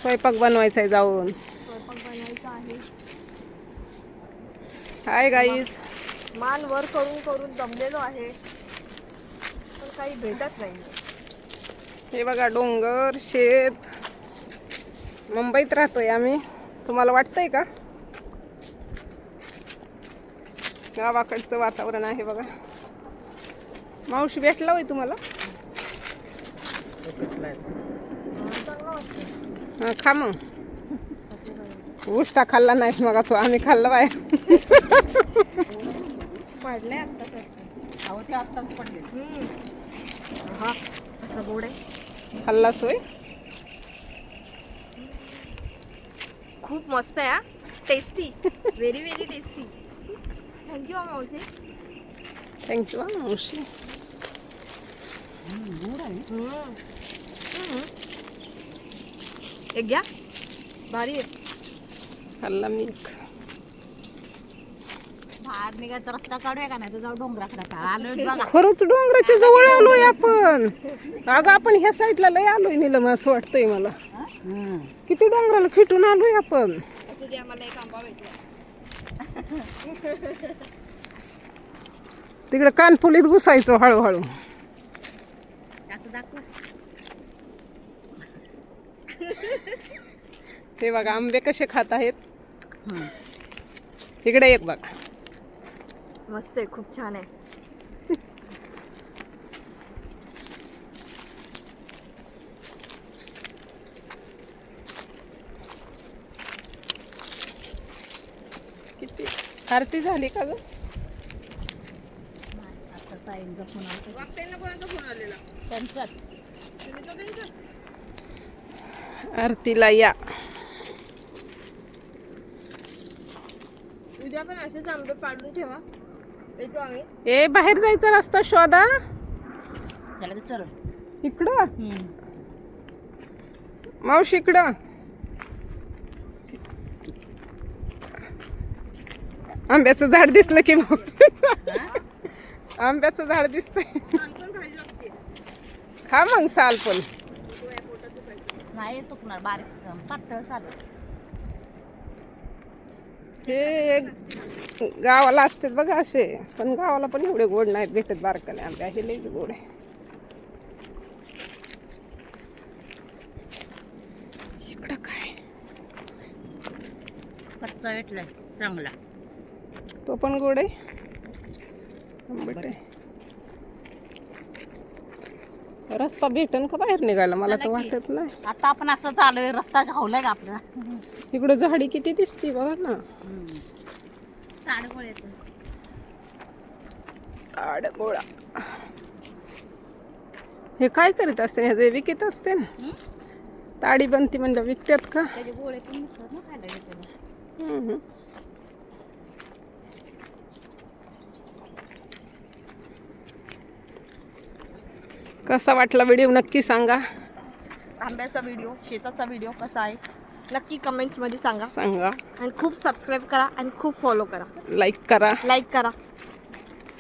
स्वयंपाक बनवायचा आहे जाऊन. स्वयंपाक बनवायचा आहे. Hi guys. मान वर करून करून दमलेलो आहे पण काही भेटत नाही. हे बघा डोंगर शेत. मुंबईत राहतोय आम्ही. तुम्हाला वाटतंय का? गावाकडचं वातावरण आहे बघा. मावशी भेटला होय तुम्हाला? हा खा मग. उष्टा खाल्ला नाही मग तो आम्ही खाल्ला बाहेर. पडले आत्ताच. अहो ते आत्ताच पडले. हा कसा गोड आहे. खाल्लाच होय. खूप मस्त आहे. Tasty. Very very tasty. Thank you मावशी. थँक्यू मावशी. एक घ्या. भारी आहे. खाल्ला मी. बाहेर निघायचा रस्ता काढूया का नाही तर जाऊ डोंगराकडे आलोय बघा. खरंच डोंगराच्या जवळ आलोय आपण. अगं आपण ह्या साईडला लय आलोय नीलम असं वाटतंय मला. किती डोंगराला खिटून आलोय आपण. आम्हाला एक आंबा भेटला. तिकडे कानफुलीत घुसायचो हळूहळू. असं दाखव. हे बघा आंबे कसे खात आहेत. इकडे एक बघ. मस्त आहे. खूप छान आहे. किती आरती झाली का ग? आरतीला या. उद्या पण असेच आंबे पाडून ठेवा. येतो आम्ही. ए बाहेर जायचा रस्ता शोधा. चला सर. इकडं मावशी इकडं. आंब्याचं झाड दिसलं की आंब्याचं झाड दिसतंय. खा मग साल पण. नाही तुकणार बारीक पातळ साल. हे गावाला असतात बघा असे पण गावाला पण एवढे गोड नाहीत भेटत. बारकाले आंबे हे लईच गोड आहे. इकडं काय कच्चा भेटलाय चांगला. तो पण गोड आहे. आंबट आहे. रस्ता भेटन का बाहेर निघायला मला तर वाटत नाही. आता आपण असं चालू रस्ता घावलाय का आपला. इकडं झाडी किती दिसती बघा ना. आडगोळा. हे काय करीत असते? ह्याचे विकत असते ना. ताडी बनती म्हणजे विकतात का? त्याचे गोळे पण निघतात ना खायला. कसा वाटला व्हिडिओ नक्की सांगा. आंब्याचा व्हिडिओ शेताचा व्हिडिओ कसा आहे नक्की कमेंट्समध्ये सांगा. सांगा आणि खूप सबस्क्राईब करा आणि खूप फॉलो करा. लाईक करा. लाईक करा.